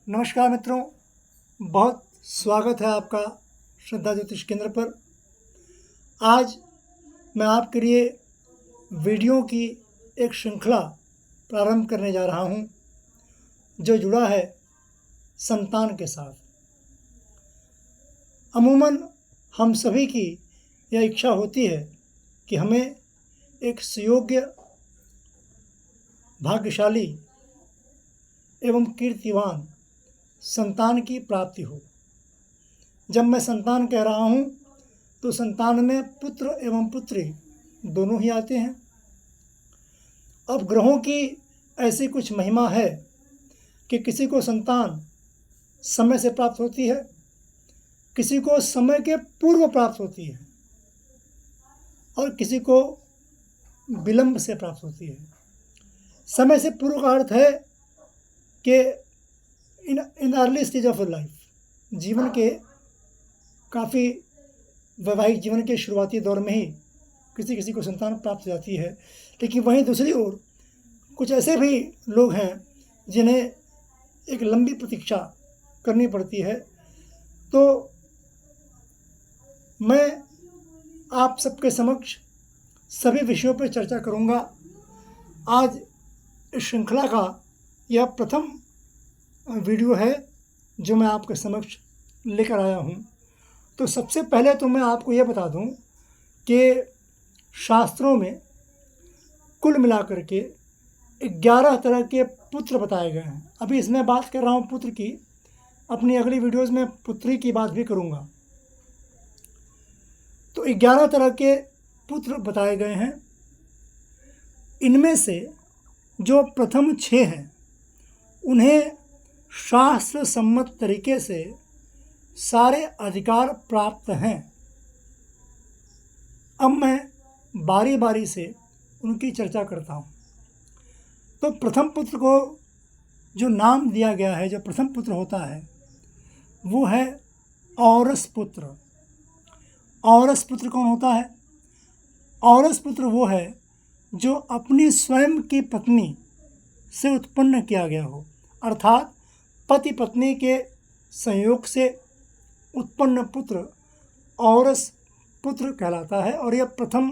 नमस्कार मित्रों, बहुत स्वागत है आपका श्रद्धा ज्योतिष केंद्र पर। आज मैं आपके लिए वीडियो की एक श्रृंखला प्रारंभ करने जा रहा हूं, जो जुड़ा है संतान के साथ। अमूमन हम सभी की यह इच्छा होती है कि हमें एक सुयोग्य, भाग्यशाली एवं कीर्तिवान संतान की प्राप्ति हो। जब मैं संतान कह रहा हूँ तो संतान में पुत्र एवं पुत्री दोनों ही आते हैं। अब ग्रहों की ऐसी कुछ महिमा है कि किसी को संतान समय से प्राप्त होती है, किसी को समय के पूर्व प्राप्त होती है और किसी को विलंब से प्राप्त होती है। समय से पूर्व का अर्थ है कि in early stage of life, जीवन के काफ़ी वैवाहिक जीवन के शुरुआती दौर में ही किसी किसी को संतान प्राप्त हो जाती है। लेकिन वहीं दूसरी ओर कुछ ऐसे भी लोग हैं जिन्हें एक लंबी प्रतीक्षा करनी पड़ती है। तो मैं आप सबके समक्ष सभी विषयों पर चर्चा करूंगा। आज इस श्रृंखला का यह प्रथम वीडियो है जो मैं आपके समक्ष लेकर आया हूं। तो सबसे पहले तो मैं आपको यह बता दूं कि शास्त्रों में कुल मिलाकर के 11 तरह के पुत्र बताए गए हैं। अभी इसमें बात कर रहा हूं पुत्र की, अपनी अगली वीडियोज़ में पुत्री की बात भी करूंगा। तो 11 तरह के पुत्र बताए गए हैं। इनमें से जो प्रथम 6 हैं उन्हें शास्त्र सम्मत तरीके से सारे अधिकार प्राप्त हैं। अब मैं बारी बारी से उनकी चर्चा करता हूँ। तो प्रथम पुत्र को जो नाम दिया गया है, जो प्रथम पुत्र होता है वो है औरस पुत्र। औरस पुत्र कौन होता है? औरस पुत्र वो है जो अपनी स्वयं की पत्नी से उत्पन्न किया गया हो, अर्थात पति पत्नी के संयोग से उत्पन्न पुत्र औरस पुत्र कहलाता है और यह प्रथम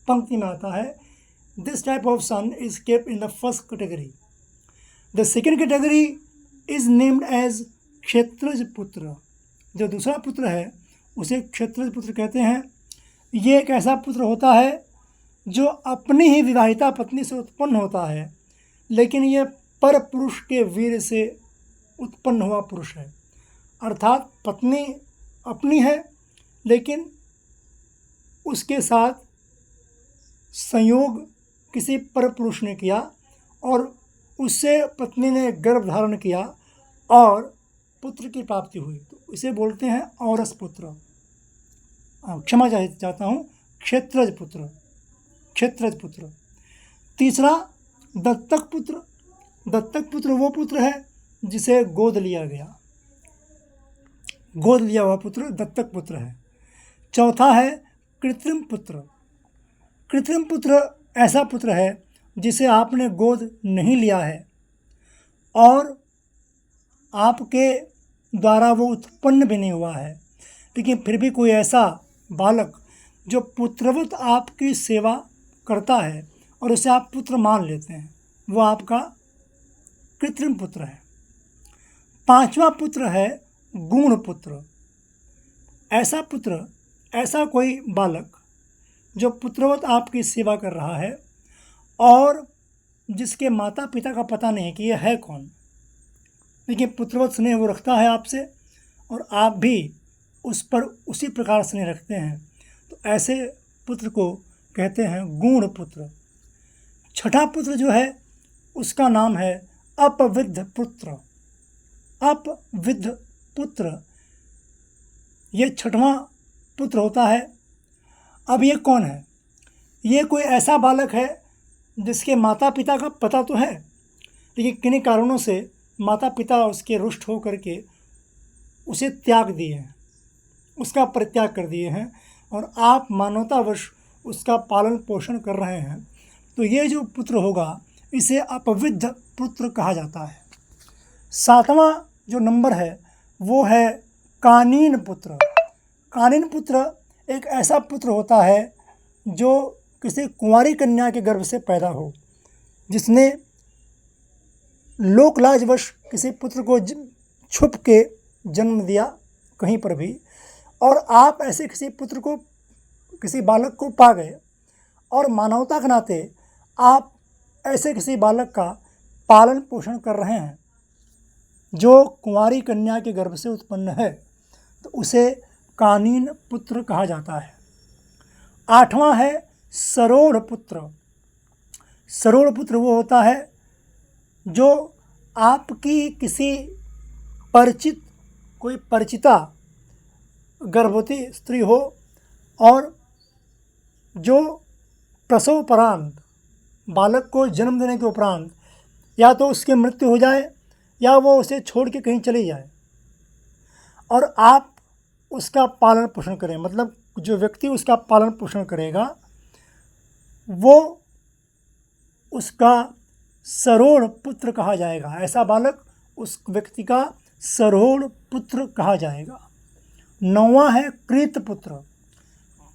पंक्ति में आता है। This type of son is kept in the first category. The second category is named as kshetraja putra. जो दूसरा पुत्र है उसे क्षेत्रज पुत्र कहते हैं। ये एक ऐसा पुत्र होता है जो अपनी ही विवाहिता पत्नी से उत्पन्न होता है, लेकिन यह पर पुरुष के वीर से उत्पन्न हुआ पुरुष है। अर्थात पत्नी अपनी है लेकिन उसके साथ संयोग किसी पर पुरुष ने किया और उससे पत्नी ने गर्भ धारण किया और पुत्र की प्राप्ति हुई, तो इसे बोलते हैं औरस पुत्र। क्षमा चाहता हूँ, क्षेत्रज पुत्र। क्षेत्रज पुत्र। तीसरा दत्तक पुत्र। दत्तक पुत्र वो पुत्र है जिसे गोद लिया गया, गोद लिया हुआ पुत्र दत्तक पुत्र है। चौथा है कृत्रिम पुत्र। कृत्रिम पुत्र ऐसा पुत्र है जिसे आपने गोद नहीं लिया है और आपके द्वारा वो उत्पन्न भी नहीं हुआ है, लेकिन फिर भी कोई ऐसा बालक जो पुत्रवत आपकी सेवा करता है और उसे आप पुत्र मान लेते हैं, वो आपका कृत्रिम पुत्र है। पांचवा पुत्र है गुण पुत्र। ऐसा पुत्र, ऐसा कोई बालक जो पुत्रवत आपकी सेवा कर रहा है और जिसके माता पिता का पता नहीं कि यह है कौन, लेकिन पुत्रवत स्नेह वो रखता है आपसे और आप भी उस पर उसी प्रकार स्नेह रखते हैं, तो ऐसे पुत्र को कहते हैं गुण पुत्र। छठा पुत्र जो है उसका नाम है अपविद्ध पुत्र। अपविद्ध पुत्र ये छठवां पुत्र होता है। अब ये कौन है? ये कोई ऐसा बालक है जिसके माता पिता का पता तो है, लेकिन किन्हीं कारणों से माता पिता उसके रुष्ट हो करके उसे त्याग दिए हैं, उसका परित्याग कर दिए हैं और आप मानवतावश उसका पालन पोषण कर रहे हैं, तो ये जो पुत्र होगा इसे अपविद्ध पुत्र कहा जाता है। 7वां जो नंबर है वो है कानीन पुत्र। कानीन पुत्र एक ऐसा पुत्र होता है जो किसी कुंवारी कन्या के गर्भ से पैदा हो, जिसने लोकलाजवश किसी पुत्र को छुप के जन्म दिया कहीं पर भी, और आप ऐसे किसी पुत्र को, किसी बालक को पा गए और मानवता के नाते आप ऐसे किसी बालक का पालन पोषण कर रहे हैं जो कुंवारी कन्या के गर्भ से उत्पन्न है, तो उसे कानीन पुत्र कहा जाता है। 8वां है सरोढ़ पुत्र। सरोढ़ पुत्र वो होता है जो आपकी किसी परिचित, कोई परिचिता गर्भवती स्त्री हो और जो प्रसवोपरांत बालक को जन्म देने के उपरांत या तो उसकी मृत्यु हो जाए या वो उसे छोड़ के कहीं चली जाए, और आप उसका पालन पोषण करें, मतलब जो व्यक्ति उसका पालन पोषण करेगा वो उसका सरोढ़ पुत्र कहा जाएगा। ऐसा बालक उस व्यक्ति का सरोढ़ पुत्र कहा जाएगा। 9वां है कृत पुत्र।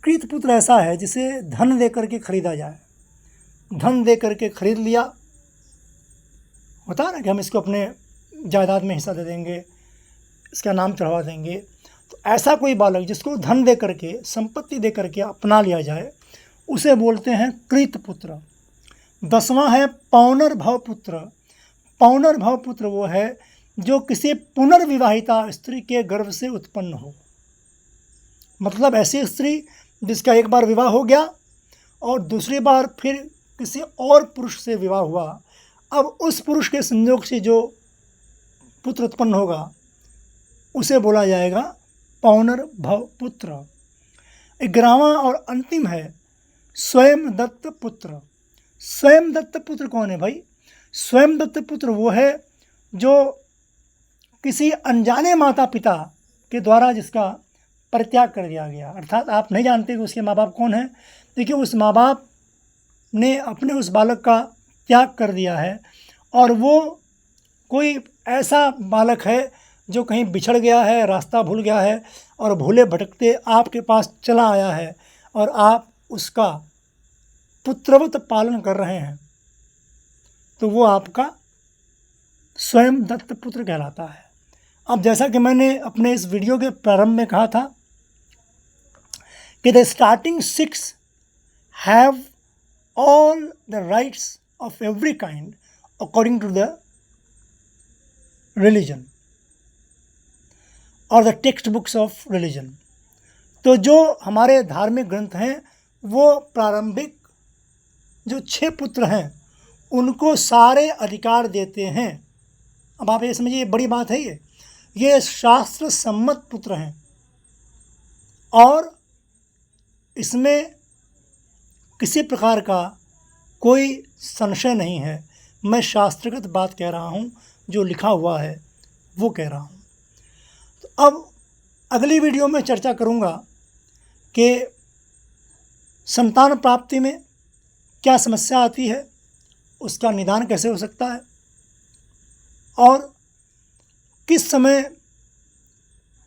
कृत पुत्र ऐसा है जिसे धन दे करके खरीदा जाए। धन दे करके खरीद लिया, होता है ना कि हम इसको अपने जायदाद में हिस्सा दे देंगे, इसका नाम चढ़वा देंगे, तो ऐसा कोई बालक जिसको धन दे करके, संपत्ति दे करके अपना लिया जाए, उसे बोलते हैं कृत पुत्र। 10वां है पौनर्भव पुत्र। पौनर्भव पुत्र वो है जो किसी पुनर्विवाहिता स्त्री के गर्भ से उत्पन्न हो, मतलब ऐसी स्त्री जिसका एक बार विवाह हो गया और दूसरी बार फिर किसी और पुरुष से विवाह हुआ, अब उस पुरुष के संयोग से जो पुत्र उत्पन्न होगा उसे बोला जाएगा पौनर्भव पुत्र। 11वां और अंतिम है स्वयं दत्त पुत्र। स्वयं दत्त पुत्र कौन है भाई? स्वयं दत्त पुत्र वो है जो किसी अनजाने माता पिता के द्वारा जिसका परित्याग कर दिया गया, अर्थात आप नहीं जानते कि उसके माँ बाप कौन हैं, देखिए उस माँ बाप ने अपने उस बालक का त्याग कर दिया है और वो कोई ऐसा बालक है जो कहीं बिछड़ गया है, रास्ता भूल गया है और भूले भटकते आपके पास चला आया है और आप उसका पुत्रवत पालन कर रहे हैं, तो वो आपका स्वयं दत्त पुत्र कहलाता है। अब जैसा कि मैंने अपने इस वीडियो के प्रारंभ में कहा था कि the starting 6 have all the rights of every kind according to the religion और the text books of religion. तो जो हमारे धार्मिक ग्रंथ हैं वो प्रारंभिक जो 6 पुत्र हैं उनको सारे अधिकार देते हैं। अब आप ये समझिए, बड़ी बात है ये शास्त्र सम्मत पुत्र हैं और इसमें किसी प्रकार का कोई संशय नहीं है। मैं शास्त्रगत बात कह रहा हूँ, जो लिखा हुआ है वो कह रहा हूँ। तो अब अगली वीडियो में चर्चा करूँगा कि संतान प्राप्ति में क्या समस्या आती है, उसका निदान कैसे हो सकता है और किस समय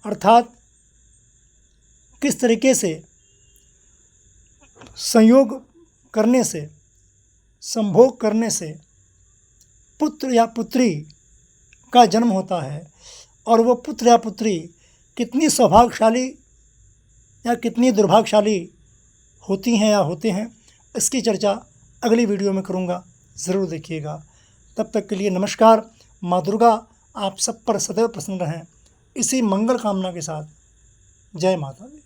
अर्थात किस तरीके से संयोग करने से, संभोग करने से पुत्र या पुत्री का जन्म होता है और वो पुत्र या पुत्री कितनी सौभाग्यशाली या कितनी दुर्भाग्यशाली होती हैं या होते हैं, इसकी चर्चा अगली वीडियो में करूँगा, ज़रूर देखिएगा। तब तक के लिए नमस्कार। माँ दुर्गा आप सब पर सदैव प्रसन्न रहें, इसी मंगल कामना के साथ। जय माता दी।